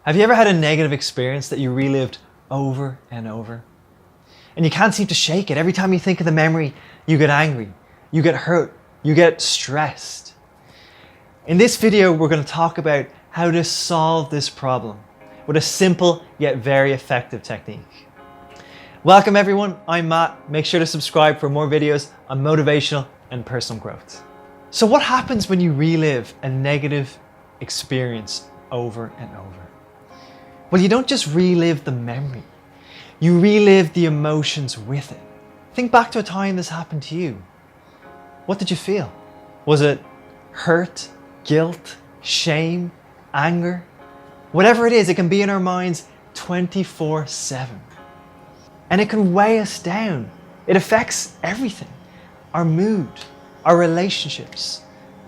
Have you ever had a negative experience that you relived over and over? And you can't seem to shake it. Every time you think of the memory, you get angry, you get hurt, you get stressed. In this video, we're going to talk about how to solve this problem with a simple yet very effective technique. Welcome everyone, I'm Matt. Make sure to subscribe for more videos on motivational and personal growth. So what happens when you relive a negative experience over and over? Well, you don't just relive the memory, you relive the emotions with it. Think back to a time this happened to you. What did you feel? Was it hurt, guilt, shame, anger? Whatever it is, it can be in our minds 24/7. And it can weigh us down. It affects everything. Our mood, our relationships,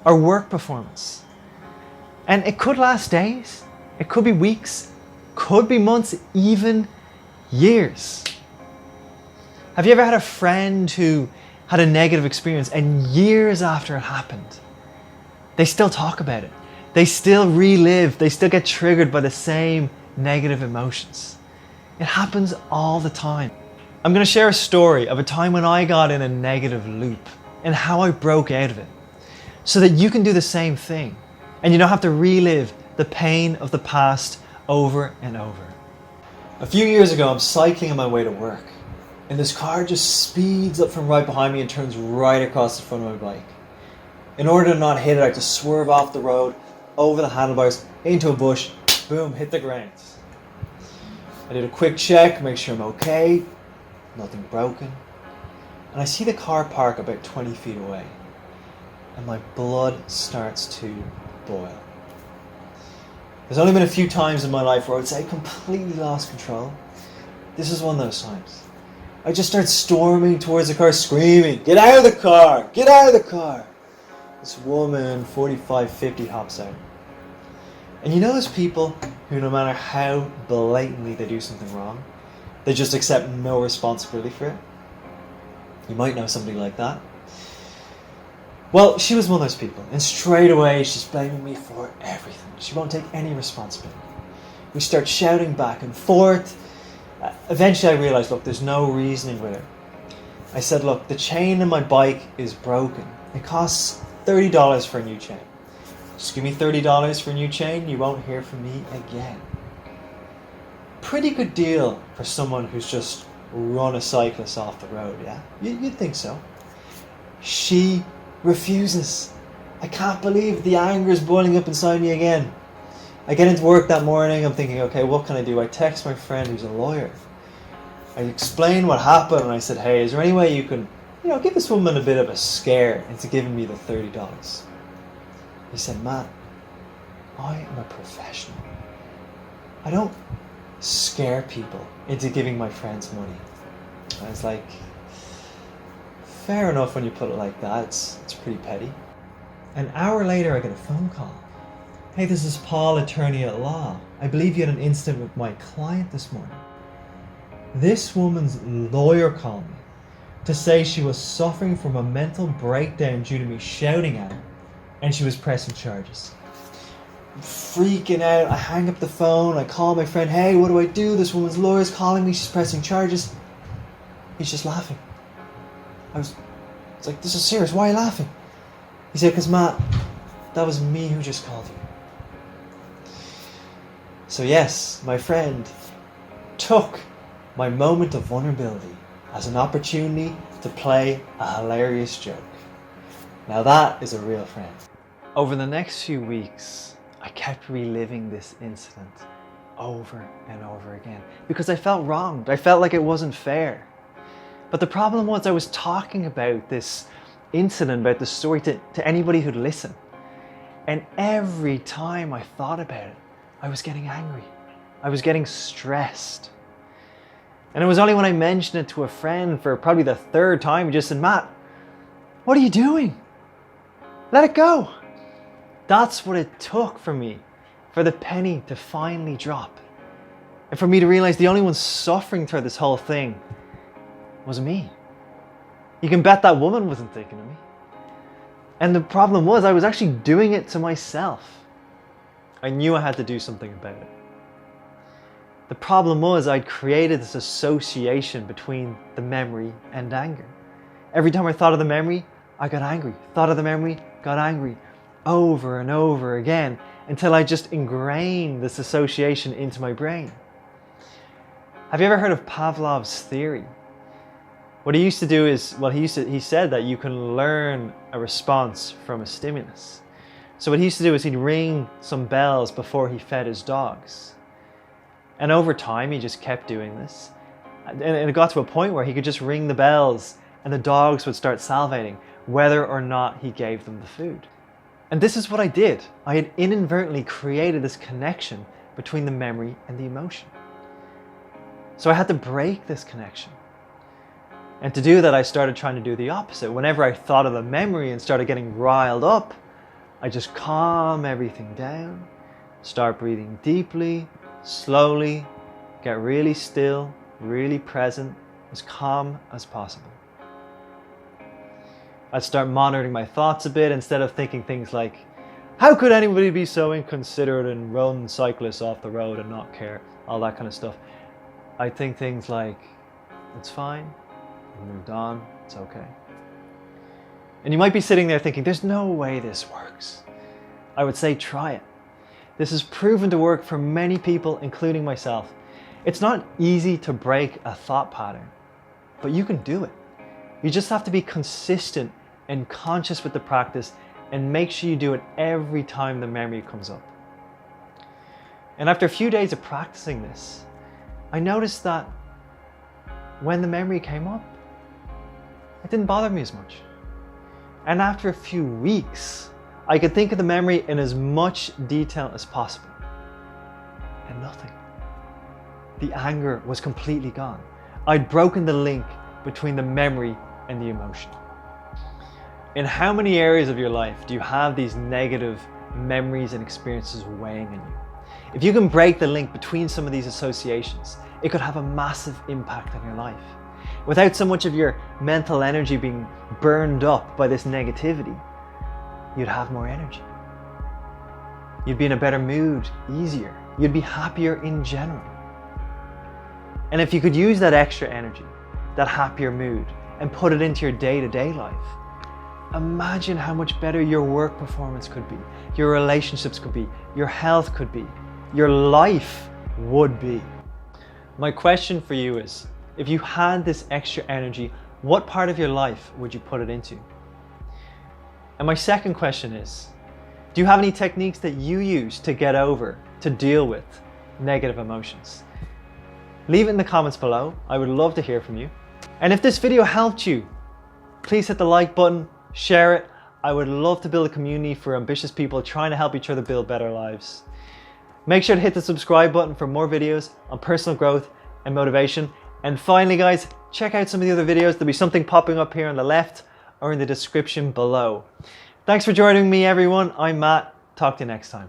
our work performance. And it could last days, it could be weeks, could be months, even years. Have you ever had a friend who had a negative experience and years after it happened, they still talk about it? They still relive, they still get triggered by the same negative emotions. It happens all the time. I'm going to share a story of a time when I got in a negative loop and how I broke out of it so that you can do the same thing and you don't have to relive the pain of the past over and over. A few years ago, I'm cycling on my way to work and this car just speeds up from right behind me and turns right across the front of my bike. In order to not hit it, I just swerve off the road, over the handlebars, into a bush, boom, hit the ground. I did a quick check, make sure I'm okay, nothing broken. And I see the car park about 20 feet away and my blood starts to boil. There's only been a few times in my life where I would say I completely lost control. This is one of those times. I just start storming towards the car, screaming, "Get out of the car! Get out of the car!" This woman, 45, 50, hops out. And you know those people who no matter how blatantly they do something wrong, they just accept no responsibility for it? You might know somebody like that. Well, she was one of those people, and straight away she's blaming me for everything. She won't take any responsibility. We start shouting back and forth. Eventually I realized, look, there's no reasoning with her. I said, look, the chain in my bike is broken. It costs $30 for a new chain. Just give me $30 for a new chain, you won't hear from me again. Pretty good deal for someone who's just run a cyclist off the road, yeah? You'd think so. She refuses. I can't believe the anger is boiling up inside me again. I get into work that morning, I'm thinking, okay, what can I do? I text my friend who's a lawyer. I explained what happened and I said, hey, is there any way you can, give this woman a bit of a scare into giving me the $30? He said, Matt, I am a professional. I don't scare people into giving my friends money. I was like, fair enough when you put it like that. It's pretty petty. An hour later, I get a phone call. Hey, this is Paul, attorney at law. I believe you had an incident with my client this morning. This woman's lawyer called me to say she was suffering from a mental breakdown due to me shouting at her, and she was pressing charges. I'm freaking out. I hang up the phone. I call my friend. Hey, what do I do? This woman's lawyer's calling me. She's pressing charges. He's just laughing. It's like, this is serious. Why are you laughing? He said, because Matt, that was me who just called you. So yes, my friend took my moment of vulnerability as an opportunity to play a hilarious joke. Now that is a real friend. Over the next few weeks, I kept reliving this incident over and over again because I felt wronged. I felt like it wasn't fair. But the problem was I was talking about this incident, about the story to anybody who'd listen. And every time I thought about it, I was getting angry. I was getting stressed. And it was only when I mentioned it to a friend for probably the third time, he just said, Matt, what are you doing? Let it go. That's what it took for me, for the penny to finally drop. And for me to realize the only one suffering through this whole thing was me. You can bet that woman wasn't thinking of me. And the problem was I was actually doing it to myself. I knew I had to do something about it. The problem was I'd created this association between the memory and anger. Every time I thought of the memory, I got angry. Thought of the memory, got angry. Over and over again, until I just ingrained this association into my brain. Have you ever heard of Pavlov's theory? What he used to do is, well, he said that you can learn a response from a stimulus. So what he used to do is he'd ring some bells before he fed his dogs. And over time, he just kept doing this. And it got to a point where he could just ring the bells and the dogs would start salivating, whether or not he gave them the food. And this is what I did. I had inadvertently created this connection between the memory and the emotion. So I had to break this connection. And to do that, I started trying to do the opposite. Whenever I thought of the memory and started getting riled up, I just calm everything down, start breathing deeply, slowly, get really still, really present, as calm as possible. I'd start monitoring my thoughts a bit instead of thinking things like, how could anybody be so inconsiderate and run cyclists off the road and not care? All that kind of stuff. I think things like, it's fine, I moved on, it's okay. And you might be sitting there thinking, there's no way this works. I would say, try it. This has proven to work for many people, including myself. It's not easy to break a thought pattern, but you can do it. You just have to be consistent and conscious with the practice and make sure you do it every time the memory comes up. And after a few days of practicing this, I noticed that when the memory came up, it didn't bother me as much. And after a few weeks, I could think of the memory in as much detail as possible. And nothing. The anger was completely gone. I'd broken the link between the memory and the emotion. In how many areas of your life do you have these negative memories and experiences weighing on you? If you can break the link between some of these associations, it could have a massive impact on your life. Without so much of your mental energy being burned up by this negativity, you'd have more energy. You'd be in a better mood, easier. You'd be happier in general. And if you could use that extra energy, that happier mood, and put it into your day-to-day life, imagine how much better your work performance could be, your relationships could be, your health could be, your life would be. My question for you is, if you had this extra energy, what part of your life would you put it into? And my second question is, do you have any techniques that you use to get over, to deal with negative emotions? Leave it in the comments below. I would love to hear from you. And if this video helped you, please hit the like button, share it. I would love to build a community for ambitious people trying to help each other build better lives. Make sure to hit the subscribe button for more videos on personal growth and motivation. And finally, guys, check out some of the other videos. There'll be something popping up here on the left or in the description below. Thanks for joining me, everyone. I'm Matt. Talk to you next time.